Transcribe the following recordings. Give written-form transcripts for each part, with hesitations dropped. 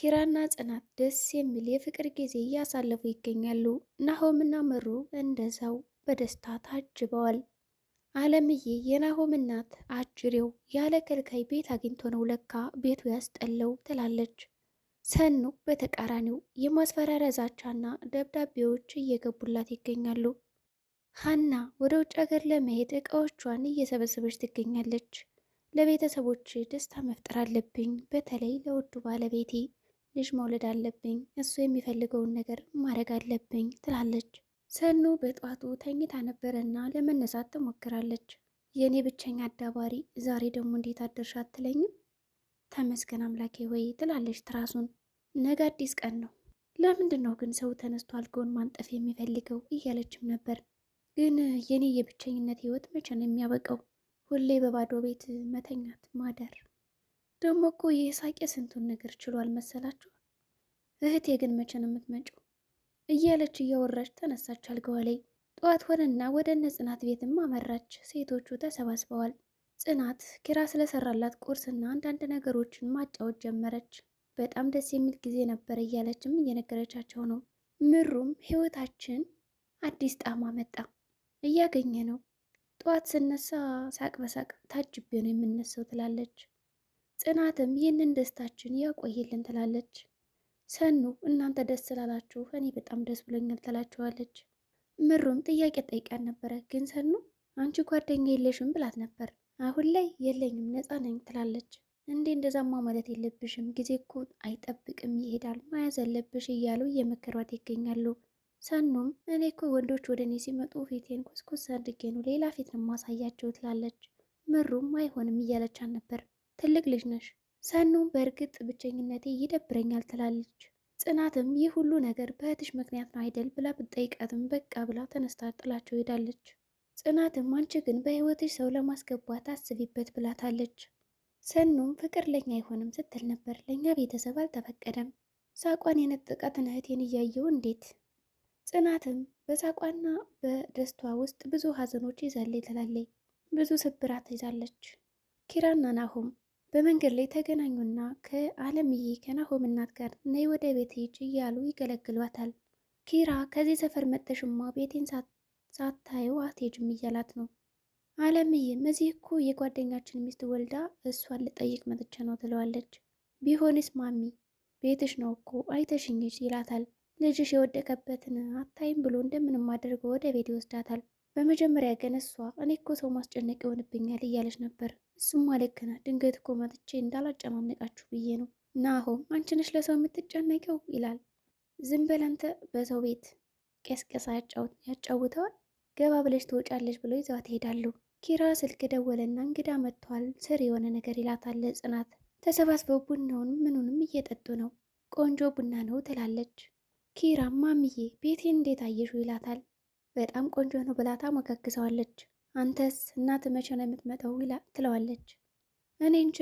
ኪራና ጽናት ደስ የሚል የፍቅር ጊዜ እያሳለፉ ይገኛሉ። ናሆምና ምሩ እንደዛው በደስታ ታጅበዋል። አለምዬ የናሆም እናት አጅሬው ያለ ከልካይ ቤት አግኝቶ ነው ለካ ቤቱ ያስጠለው ትላለች። ሰኑ በተቃራኒው የማስፈራሪያ ዛቻና ደብዳቤዎች እየገቡላት ይገኛሉ። ሀና ወደ ውጭ ሀገር ለመሄድ እቃዎቿን እየሰበሰበች ትገኛለች። ለቤተሰቦች ደስታ መፍጠር አለብኝ፣ በተለይ ለውዱ ባለቤቴ ልጅ መውለድ አለብኝ፣ እሱ የሚፈልገውን ነገር ማድረግ አለብኝ ትላለች። ሰኑ በጧቱ ተኝታ ነበረና ለመነሳት ትሞክራለች። የእኔ ብቸኛ አዳባሪ ዛሬ ደግሞ እንዴት አደርሽ አትለኝም? ተመስገን አምላኬ ወይ ትላለች ትራሱን። ነገ አዲስ ቀን ነው። ለምንድን ነው ግን ሰው ተነስቶ አልጋውን ማንጠፍ የሚፈልገው እያለችም ነበር። ግን የኔ የብቸኝነት ህይወት መቼ ነው የሚያበቃው? ሁሌ በባዶ ቤት መተኛት ማደር። ደግሞ እኮ ይህ ሳቄ ስንቱን ነገር ችሏል መሰላችሁ? እህቴ ግን መቼ ነው የምትመጪው? እያለች እያወራች ተነሳች አልጋዋ ላይ። ጠዋት ሆነና ወደ እነ ጽናት ቤትም አመራች። ሴቶቹ ተሰባስበዋል። ጽናት ኪራ ስለሰራላት ቁርስና አንዳንድ ነገሮችን ማጫወት ጀመረች። በጣም ደስ የሚል ጊዜ ነበር እያለችም እየነገረቻቸው ነው። ምሩም ህይወታችን አዲስ ጣዕም አመጣ፣ እያገኘ ነው። ጠዋት ስነሳ ሳቅ በሳቅ ታጅቤ ነው የምነሳው ትላለች። ጽናትም ይህንን ደስታችን ያቆይልን ትላለች። ሰኑ እናንተ ደስ ስላላችሁ እኔ በጣም ደስ ብሎኛል ትላቸዋለች። ምሩም ጥያቄ ጠይቃን ነበረ፣ ግን ሰኑ አንቺ ጓደኛ የለሽም ብላት ነበር። አሁን ላይ የለኝም ነፃ ነኝ ትላለች። እንዴ እንደዛማ ማለት የለብሽም፣ ጊዜ እኮ አይጠብቅም ይሄዳል፣ መያዝ አለብሽ እያሉ እየመከሯት ይገኛሉ። ሰኑም እኔ እኮ ወንዶች ወደ እኔ ሲመጡ ፊቴን ኮስኮስ አድርጌ ነው ሌላ ፊት ነው ማሳያቸው ትላለች። ምሩም አይሆንም እያለቻት ነበር። ትልቅ ልጅ ነሽ። ሰኑም በእርግጥ ብቸኝነቴ ይደብረኛል ትላለች። ጽናትም ይህ ሁሉ ነገር በእህትሽ ምክንያት ነው አይደል ብላ ብትጠይቃትም በቃ ብላ ተነስታ ጥላቸው ሄዳለች። ጽናትም አንቺ ግን በህይወትሽ ሰው ለማስገባት አስቢበት ብላታለች። ሰኑም ፍቅር ለኛ አይሆንም ስትል ነበር። ለእኛ ቤተሰብ አልተፈቀደም። ሳቋን የነጠቃትን እህቴን እያየው እንዴት። ጽናትም በሳቋና በደስቷ ውስጥ ብዙ ሀዘኖች ይዛለች ትላለች። ብዙ ስብራት ይዛለች። ኪራና ናሆም በመንገድ ላይ ተገናኙና ከአለምዬ ከናሆም እናት ጋር ነይ ወደ ቤት ሂጅ እያሉ ይገለግሏታል። ኪራ ከዚህ ሰፈር መጠሽማ ቤቴን ሳታየው አትሄጂም እያላት ነው። አለምዬም እዚህ እኮ የጓደኛችን ሚስት ወልዳ እሷን ልጠይቅ መጥቼ ነው ትለዋለች። ቢሆንስ ማሚ ቤትሽ ነው እኮ አይተሽኝሽ ይላታል። ልጅሽ የወደቀበትን አታይም ብሎ እንደምንም አድርጎ ወደ ቤት ይወስዳታል። በመጀመሪያ ግን እሷ እኔ እኮ ሰው ማስጨነቅ ይሆንብኛል እያለች ነበር። እሱማ ልክ ነህ፣ ድንገት እኮ መጥቼ እንዳላጨናነቃችሁ ብዬ ነው። ናሆም አንቺ ነሽ ለሰው የምትጨነቀው ይላል። ዝም በል አንተ፣ በሰው ቤት ቀስቀሳ ያጫውተዋል፣ ገባ ብለሽ ትወጫለች ብሎ ይዘዋት ይሄዳሉ። ኪራ ስልክ ደወለና እንግዳ መጥቷል ስር የሆነ ነገር ይላታል። ጽናት ተሰባስበው ቡናውንም ምኑንም እየጠጡ ነው። ቆንጆ ቡና ነው ትላለች። ኪራ ማምዬ ቤቴን እንዴት አየሽው ይላታል። በጣም ቆንጆ ነው ብላ ታሞካክሰዋለች። አንተስ እናት መቼ ነው የምትመጣው ትለዋለች። እኔ እንጃ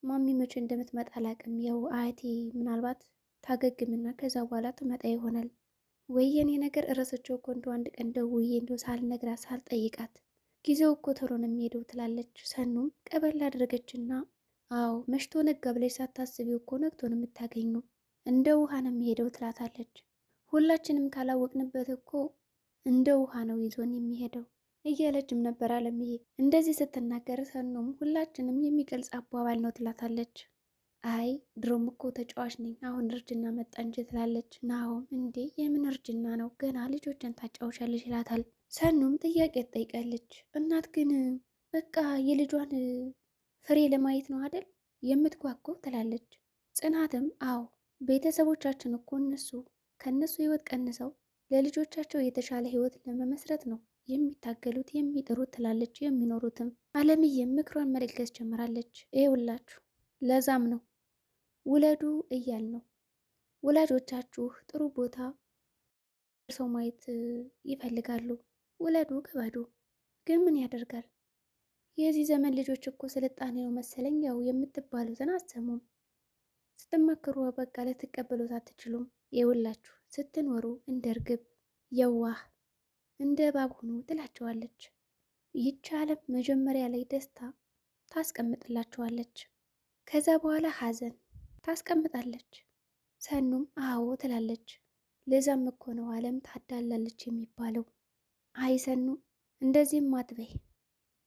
ማሚ መቼ እንደምትመጣ አላቅም። ያው አያቴ ምናልባት ታገግምና ከዛ በኋላ ትመጣ ይሆናል። ወይ የኔ ነገር እረሰቸው እኮ እንደው አንድ ቀን ደውዬ እንደው ሳልነግራት ሳልጠይቃት ጊዜው እኮ ቶሎ ነው የሚሄደው ትላለች። ሰኑም ቀበል አድርገችና አዎ መሽቶ ነጋ ብለሽ ሳታስቢው እኮ ነግቶ ነው የምታገኘው፣ እንደ ውሃ ነው የሚሄደው ትላታለች። ሁላችንም ካላወቅንበት እኮ እንደ ውሃ ነው ይዞን የሚሄደው እያለችም ነበር አለምዬ። እንደዚህ ስትናገር ሰኑም ሁላችንም የሚገልጽ አባባል ነው ትላታለች። አይ ድሮም እኮ ተጫዋች ነኝ አሁን እርጅና መጣ እንጂ ትላለች። ናሆም እንዴ የምን እርጅና ነው ገና ልጆችን ታጫውሻለች ይላታል። ሰኑም ጥያቄ ትጠይቃለች። እናት ግን በቃ የልጇን ፍሬ ለማየት ነው አይደል የምትጓጓው ትላለች። ጽናትም አዎ ቤተሰቦቻችን እኮ ከእነሱ ህይወት ቀንሰው ለልጆቻቸው የተሻለ ህይወት ለመመስረት ነው የሚታገሉት የሚጥሩት ትላለች። የሚኖሩትም አለምዬም ምክሯን መለገስ ጀምራለች። ይኸውላችሁ ለዛም ነው ውለዱ እያል ነው። ወላጆቻችሁ ጥሩ ቦታ ሰው ማየት ይፈልጋሉ። ውለዱ ክበዱ። ግን ምን ያደርጋል የዚህ ዘመን ልጆች እኮ ስልጣኔ ነው መሰለኝ ያው የምትባሉትን አሰሙም። ስትመክሩ በቃ ልትቀበሉት አትችሉም። ይኸውላችሁ ስትኖሩ እንደ እርግብ የዋህ እንደ እባብ ሁኑ ትላቸዋለች። ይህች ዓለም መጀመሪያ ላይ ደስታ ታስቀምጥላቸዋለች፣ ከዛ በኋላ ሀዘን ታስቀምጣለች። ሰኑም አዎ ትላለች። ለዛም እኮ ነው አለም ታዳላለች የሚባለው። አይ ሰኑ እንደዚህም አትበይ።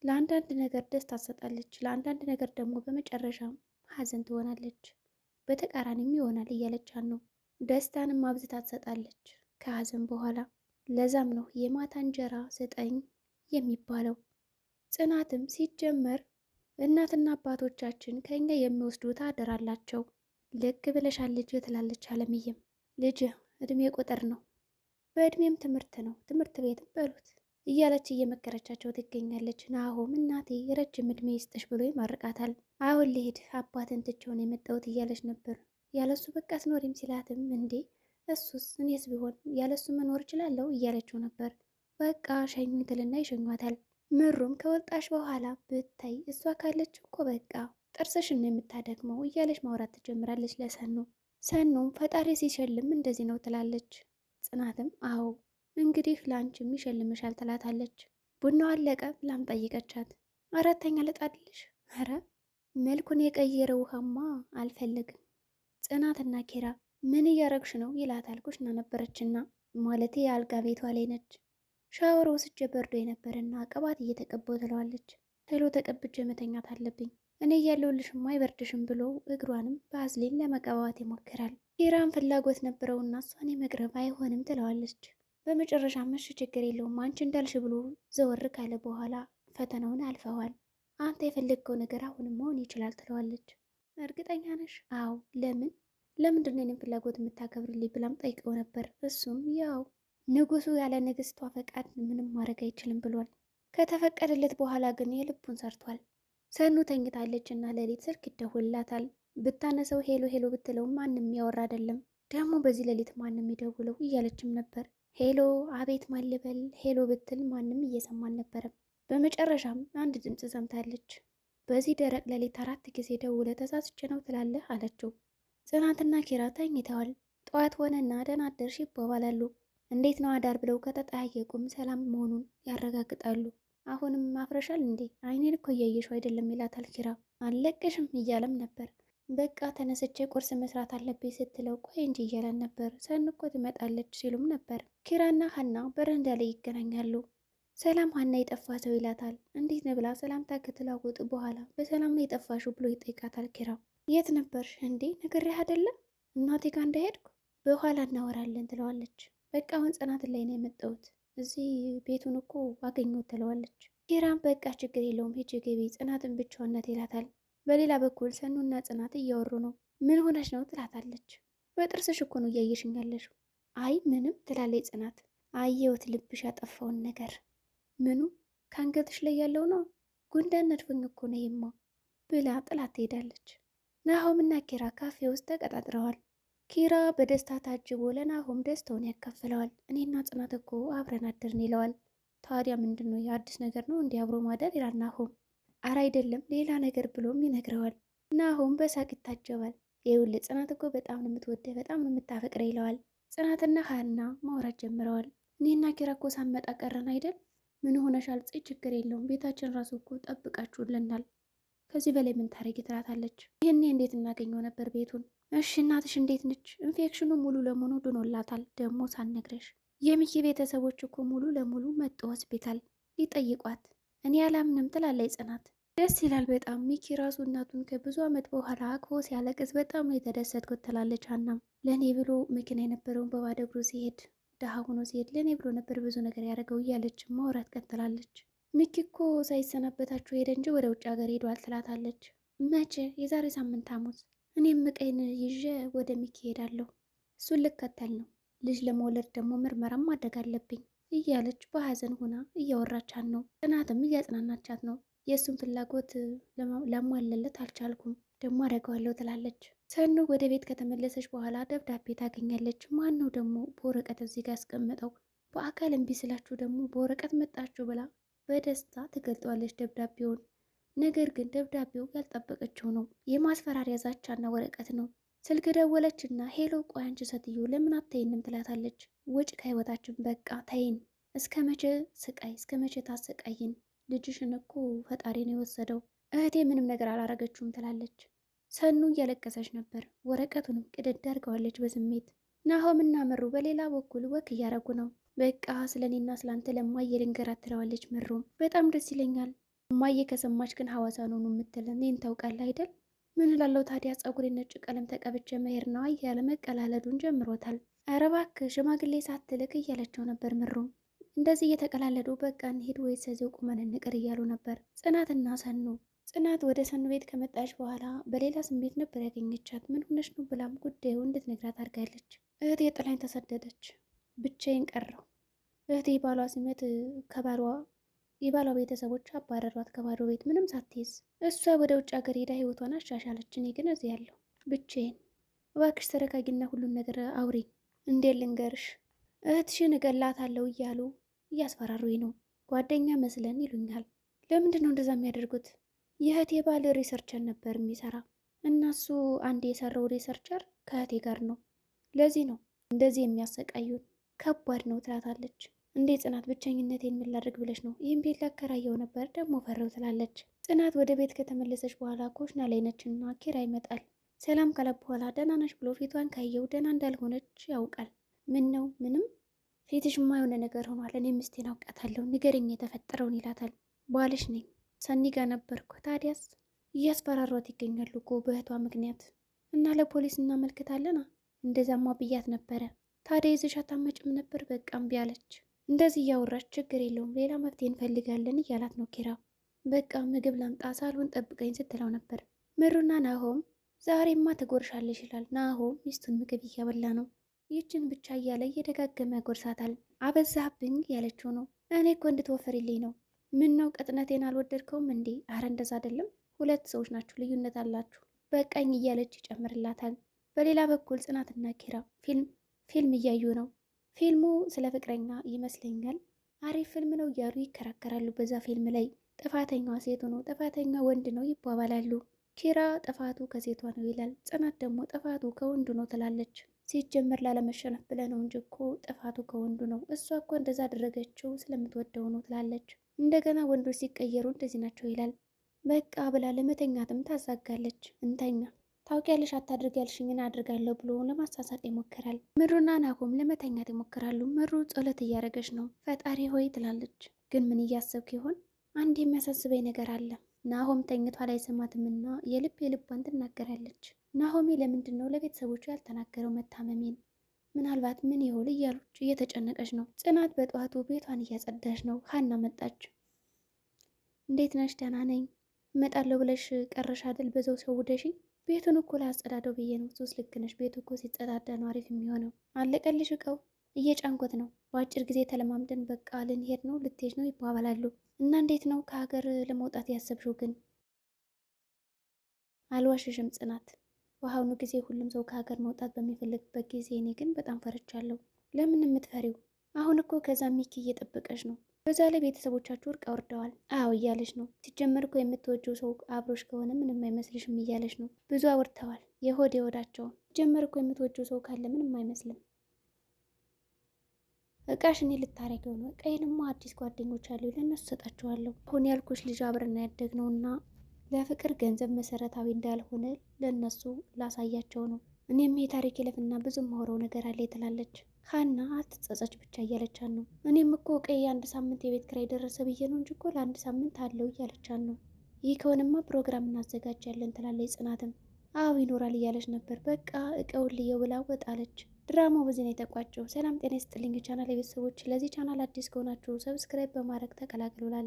ለአንዳንድ ነገር ደስታ ትሰጣለች፣ ለአንዳንድ ነገር ደግሞ በመጨረሻም ሀዘን ትሆናለች፣ በተቃራኒም ይሆናል እያለቻት ነው። ደስታንም አብዝታ ትሰጣለች ከሀዘን በኋላ። ለዛም ነው የማታ እንጀራ ስጠኝ የሚባለው። ጽናትም ሲጀመር እናትና አባቶቻችን ከኛ የሚወስዱት አደራ አላቸው። ልክ ብለሻል ልጅ ትላለች አለምዬም። ልጅ እድሜ ቁጥር ነው፣ በእድሜም ትምህርት ነው፣ ትምህርት ቤትም በሉት እያለች እየመከረቻቸው ትገኛለች። ናሆም እናቴ ረጅም እድሜ ይስጥሽ ብሎ ይማርቃታል። አሁን ልሄድ አባትን ትቼውን የመጣሁት እያለች ነበር። ያለሱ በቃ አትኖሪም ሲላትም እንዴ እሱስ እኔስ ቢሆን ያለሱ መኖር እችላለሁ እያለችው ነበር። በቃ ሸኙኝ ትልና ይሸኟታል። ምሩም ከወጣሽ በኋላ ብታይ እሷ ካለች እኮ በቃ ጥርስሽን ነው የምታደክመው እያለች ማውራት ትጀምራለች ለሰኑ። ሰኑም ፈጣሪ ሲሸልም እንደዚህ ነው ትላለች። ጽናትም አዎ እንግዲህ ለአንቺም ይሸልምሻል ትላታለች። ቡናው አለቀ ብላም ጠይቀቻት። አራተኛ ልጣድልሽ? ኧረ መልኩን የቀየረ ውሃማ አልፈልግም። ጽናትና ኪራ ምን እያረግሽ ነው ይላታል። ኩሽና ነበረችና ማለቴ የአልጋ ቤቷ ላይ ነች። ሻወር ወስጄ በርዶ የነበረና ቅባት እየተቀባው ትለዋለች። ቶሎ ተቀብቼ መተኛት አለብኝ እኔ እያለሁልሽማ አይበርድሽም ብሎ እግሯንም በአዝሊን ለመቀባባት ይሞክራል። ኪራም ፍላጎት ነበረውና እሷን የመቅረብ አይሆንም ትለዋለች። በመጨረሻ መሽ ችግር የለውም አንቺ እንዳልሽ ብሎ ዘወር ካለ በኋላ ፈተናውን አልፈዋል። አንተ የፈለግከው ነገር አሁንም መሆን ይችላል ትለዋለች። እርግጠኛ ነሽ? አዎ። ለምንድን ነው የኔን ፍላጎት የምታከብርልኝ ብላም ጠይቀው ነበር። እሱም ያው ንጉሱ ያለ ንግስቷ ፈቃድ ምንም ማድረግ አይችልም ብሏል። ከተፈቀደለት በኋላ ግን የልቡን ሰርቷል። ሰኑ ተኝታለች እና ሌሊት ስልክ ይደውልላታል። ብታነሰው ሄሎ ሄሎ ብትለው ማንም ያወራ አይደለም። ደግሞ በዚህ ሌሊት ማንም ይደውለው እያለችም ነበር። ሄሎ አቤት ማልበል ሄሎ ብትል ማንም እየሰማ አልነበረም። በመጨረሻም አንድ ድምፅ ሰምታለች። በዚህ ደረቅ ሌሊት 4 ጊዜ ደውለ ተሳስቼ ነው ትላለህ አለችው። ጽናትና ኪራ ተኝተዋል። ጠዋት ሆነና ደህና አደርሽ ይባባላሉ። እንዴት ነው አዳር ብለው ከተጠያየቁም ሰላም መሆኑን ያረጋግጣሉ። አሁንም ማፍረሻል እንዴ አይኔን እኮ እያየሽው አይደለም ይላታል ኪራ። አልለቅሽም እያለም ነበር። በቃ ተነስቼ ቁርስ መስራት አለብኝ ስትለው ቆይ እንጂ እያለን ነበር። ሰን እኮ ትመጣለች ሲሉም ነበር። ኪራና ሀና በረንዳ ላይ ይገናኛሉ። ሰላም ሀና የጠፋ ሰው ይላታል። እንዴት ነው ብላ ሰላምታ ከተለዋወጡ በኋላ በሰላም ነው የጠፋሽው ብሎ ይጠይቃታል። ኪራ የት ነበርሽ እንዴ ነግሬህ አይደለም እናቴ ጋር እንዳሄድኩ በኋላ እናወራለን ትለዋለች። በቃ አሁን ጽናትን ላይ ነው የመጣሁት እዚህ ቤቱን እኮ አገኘሁት ትለዋለች። ኪራም በቃ ችግር የለውም ሂጂ ግቢ ጽናትን ብቻዋን ናት ይላታል። በሌላ በኩል ሰኑና ጽናት እያወሩ ነው። ምን ሆነች ነው ትላታለች። በጥርስሽ እኮ ነው እያየሽኝ ያለሽው። አይ ምንም ትላለች ጽናት። አየሁት ልብሽ ያጠፋውን ነገር። ምኑ? ከአንገትሽ ላይ ያለው ነው። ጉንዳን ነድፎኝ እኮ ነው ይማ ብላ ጥላት ትሄዳለች። ናሆምና ኪራ ካፌ ውስጥ ተቀጣጥረዋል። ኪራ በደስታ ታጅቦ ለናሆም ደስታውን ያካፍለዋል። እኔና ጽናት እኮ አብረን አደርን ይለዋል። ታዲያ ምንድን ነው የአዲስ ነገር ነው እንዲህ አብሮ ማደር ይላል ናሆም። አረ አይደለም ሌላ ነገር ብሎም ይነግረዋል። ናሆም በሳቅ ይታጀባል። ይኸውልህ ጽናት እኮ በጣም ነው የምትወደህ በጣም ነው የምታፈቅረህ ይለዋል። ጽናትና ሀና ማውራት ጀምረዋል። እኔና ኪራ እኮ ሳንመጣ ቀረን አይደል? ምን ሆነሻል? ችግር የለውም ቤታችን ራሱ እኮ ጠብቃችሁልናል። ከዚህ በላይ ምን ታረጊ ትላታለች። ይህኔ እንዴት እናገኘው ነበር ቤቱን? እሺ እናትሽ እንዴት ነች? ኢንፌክሽኑ ሙሉ ለሙሉ ድኖላታል። ደግሞ ሳልነግረሽ የሚኪ ቤተሰቦች እኮ ሙሉ ለሙሉ መጡ ሆስፒታል ሊጠይቋት። እኔ አላምንም ትላለች ጽናት። ደስ ይላል በጣም ሚኪ ራሱ እናቱን ከብዙ ዓመት በኋላ አቅፎ ሲያለቅስ በጣም ነው የተደሰትኩት ትላለች። ሀናም ለእኔ ብሎ መኪና የነበረውን በባዶ እግሩ ሲሄድ ድሃ ሆኖ ሲሄድ ለእኔ ብሎ ነበር ብዙ ነገር ያደረገው እያለች ማውራት ቀጥላለች። ሚኪ እኮ ሳይሰናበታችሁ ሄደ እንጂ ወደ ውጭ ሀገር ሄዷል ትላታለች። መቼ? የዛሬ ሳምንት ሐሙስ። እኔም ምቀይን ይዤ ወደ ሚኪ ሄዳለሁ። እሱን ልከተል ነው። ልጅ ለመውለድ ደግሞ ምርመራም ማድረግ አለብኝ እያለች በሀዘን ሆና እያወራቻት ነው። ጽናትም እያጽናናቻት ነው። የእሱን ፍላጎት ለማለለት አልቻልኩም ደግሞ አደርገዋለሁ ትላለች። ሰኑ ወደ ቤት ከተመለሰች በኋላ ደብዳቤ ታገኛለች። ማን ነው ደግሞ በወረቀት እዚህ ጋር ያስቀመጠው? በአካል እምቢ ስላችሁ ደግሞ በወረቀት መጣችሁ ብላ በደስታ ትገልጠዋለች ደብዳቤውን። ነገር ግን ደብዳቤው ያልጠበቀችው ነው። የማስፈራሪያ ዛቻና ወረቀት ነው። ስልክ ደወለችና ሄሎ ቆይ አንቺ ሴትዮ ለምን አትይንም ትላታለች። ውጭ ከህይወታችን በቃ ተይን። እስከ መቼ ስቃይ እስከ መቼ ታሰቃይን? ልጅሽን እኮ ፈጣሪ ነው የወሰደው። እህቴ ምንም ነገር አላረገችውም ትላለች። ሰኑ እያለቀሰች ነበር። ወረቀቱንም ቅድድ አድርገዋለች በስሜት። ናሆምና ምሩ በሌላ በኩል ወክ እያረጉ ነው። በቃ ስለ እኔና ስላንተ ለማየ ልንገራት ትለዋለች። ምሩም በጣም ደስ ይለኛል፣ እማየ ከሰማች ግን ሐዋሳ ነው የምትለን። ይህን ታውቃለህ አይደል? ምን ላለው ታዲያ ጸጉሬ ነጭ ቀለም ተቀብቼ መሄድ ነው እያለ መቀላለዱን ጀምሮታል። ኧረ እባክህ ሽማግሌ ሳትልክ እያለችው ነበር። ምሩም እንደዚህ እየተቀላለዱ በቃ እንሂድ ወይስ እዚሁ ቁመን እንቅር እያሉ ነበር ጽናትና ሰኑ። ጽናት ወደ ሰኑ ቤት ከመጣች በኋላ በሌላ ስሜት ነበር ያገኘቻት። ምን ሆነች ነው ብላም ጉዳዩ እንድትነግራት አድርጋለች። እህቴ ጥላኝ ተሰደደች፣ ብቻዬን ቀረው። እህቴ ባሏ ሲመት የባሏ ቤተሰቦች አባረሯት ከባዶ ቤት ምንም ሳትይዝ። እሷ ወደ ውጭ ሀገር ሄዳ ህይወቷን አሻሻለች። እኔ ግን እዚህ ያለሁ ብቻዬን። እባክሽ ተረጋጊና ሁሉን ነገር አውሪ። እንዴት ልንገርሽ? እህትሽን እገላታለሁ እያሉ እያስፈራሩኝ ነው። ጓደኛ መስለን ይሉኛል። ለምንድን ነው እንደዛ የሚያደርጉት? የእህቴ ባል ሪሰርቸር ነበር የሚሰራ እና እሱ አንድ የሰራው ሪሰርቸር ከእህቴ ጋር ነው። ለዚህ ነው እንደዚህ የሚያሰቃዩን። ከባድ ነው ትላታለች። እንዴ ጽናት ብቸኝነቴን ምን ላድርግ ብለሽ ነው? ይህን ቤት ላከራየው ነበር ደግሞ ፈረው ትላለች። ጽናት ወደ ቤት ከተመለሰች በኋላ ኮሽና ላይ ነችና ኪራ ይመጣል። ሰላም ካላት በኋላ ደህና ነች ብሎ ፊቷን ካየው ደህና እንዳልሆነች ያውቃል። ምን ነው? ምንም ፊትሽማ የሆነ ነገር ሆኗል። እኔ ምስቴን አውቃታለሁ፣ ንገረኝ የተፈጠረውን ይላታል። ባልሽ ነኝ ሰኒ ጋር ነበርኩ። ታዲያስ? እያስፈራሯት ይገኛሉ እኮ በእህቷ ምክንያት እና ለፖሊስ እናመልክታለና። እንደዛማ ብያት ነበረ። ታዲያ ይዘሽ አታመጭም ነበር? በቃ እምቢ አለች። እንደዚህ እያወራች ችግር የለውም ሌላ መፍትሄ እንፈልጋለን እያላት ነው ኪራ። በቃ ምግብ ላምጣ ሳልሆን ጠብቀኝ ስትለው ነበር። ምሩና ናሆም ዛሬማ ትጎርሻለሽ ይላል። ናሆም ሚስቱን ምግብ እያበላ ነው። ይችን ብቻ እያለ እየደጋገመ ያጎርሳታል። አበዛብኝ ያለችው ነው። እኔ እኮ እንድትወፍሪልኝ ነው። ምን ነው ቅጥነቴን አልወደድከውም እንዴ? አረ እንደዛ አይደለም፣ ሁለት ሰዎች ናችሁ፣ ልዩነት አላችሁ። በቃኝ እያለች ይጨምርላታል። በሌላ በኩል ጽናትና ኪራ ፊልም እያዩ ነው። ፊልሙ ስለ ፍቅረኛ ይመስለኛል። አሪፍ ፊልም ነው እያሉ ይከራከራሉ። በዛ ፊልም ላይ ጥፋተኛዋ ሴቱ ነው፣ ጥፋተኛ ወንድ ነው ይባባላሉ። ኪራ ጥፋቱ ከሴቷ ነው ይላል። ጽናት ደግሞ ጥፋቱ ከወንዱ ነው ትላለች። ሲጀመር ላለመሸነፍ ብለ ነው እንጂ እኮ ጥፋቱ ከወንዱ ነው፣ እሷ እኮ እንደዛ አደረገችው ስለምትወደው ነው ትላለች። እንደገና ወንዶች ሲቀየሩ እንደዚህ ናቸው ይላል። በቃ ብላ ለመተኛትም ታዛጋለች። እንተኛ ታውቂያለሽ፣ አታድርግ ያልሽኝን አድርጋለሁ ብሎ ለማሳሳቅ ይሞክራል። ምሩና ናሆም ለመተኛት ይሞክራሉ። ምሩ ጸሎት እያደረገች ነው። ፈጣሪ ሆይ ትላለች። ግን ምን እያሰብክ ይሆን? አንድ የሚያሳስበኝ ነገር አለ። ናሆም ተኝቷ ላይ ሰማትምና የልቧን ትናገራለች። ናሆሜ ለምንድን ነው ለቤተሰቦቹ ያልተናገረው መታመሜን? ምናልባት ምን ይሆን እያለች እየተጨነቀች ነው። ጽናት በጠዋቱ ቤቷን እያጸዳች ነው። ሀና መጣች። እንዴት ነሽ? ደህና ነኝ። እመጣለሁ ብለሽ ቀረሽ አይደል? በዛው ሰው ውደሽኝ። ቤቱን እኮ ላጸዳደው ብዬ ነው። ሶስት ልክ ነሽ። ቤቱ እኮ ሲጸዳዳ ነው አሪፍ የሚሆነው። አለቀልሽ እቃው? እየጫንኮት ነው። በአጭር ጊዜ ተለማምደን በቃ ልንሄድ ነው፣ ልትሄድ ነው ይባባላሉ። እና እንዴት ነው ከሀገር ለመውጣት ያሰብሽው? ግን አልዋሽሽም ጽናት፣ በአሁኑ ጊዜ ሁሉም ሰው ከሀገር መውጣት በሚፈልግበት ጊዜ እኔ ግን በጣም ፈርቻለሁ። ለምን የምትፈሪው? አሁን እኮ ከዛ ሚኪ እየጠበቀሽ ነው። በዛ ላይ ቤተሰቦቻችሁ እርቅ አውርደዋል። አዎ እያለች ነው። ሲጀመር እኮ የምትወጂው ሰው አብሮሽ ከሆነ ምንም አይመስልሽም እያለች ነው። ብዙ አውርተዋል። የሆድ የሆዳቸውን። ሲጀመር እኮ የምትወጂው ሰው ካለ ምንም አይመስልም። እቃሽ እኔ ልታረጊው ነው። ቀይንማ አዲስ ጓደኞች አሉ፣ ለእነሱ ሰጣችኋለሁ። አሁን ያልኩሽ ልጅ አብረና ያደግነውና ለፍቅር ገንዘብ መሰረታዊ እንዳልሆነ ለእነሱ ላሳያቸው ነው። እኔም የታሪክ ይለፍና ብዙ ማወራው ነገር አለ ትላለች። ሀና አትጸጸች ብቻ እያለቻን ነው። እኔም እኮ ቀይ አንድ ሳምንት የቤት ኪራይ ደረሰ ብዬ ነው እንጂ እኮ ለአንድ ሳምንት አለው እያለቻን ነው። ይህ ከሆነማ ፕሮግራም እናዘጋጃለን ትላለች። ጽናትም አዎ ይኖራል እያለች ነበር። በቃ እቀውን ልየው ብላ ወጣለች። ድራማው በዚህ ነው የተቋጨው። ሰላም ጤና ይስጥልኝ ቻናል ቤተሰቦች። ለዚህ ቻናል አዲስ ከሆናችሁ ሰብስክራይብ በማድረግ ተቀላቅሉላል።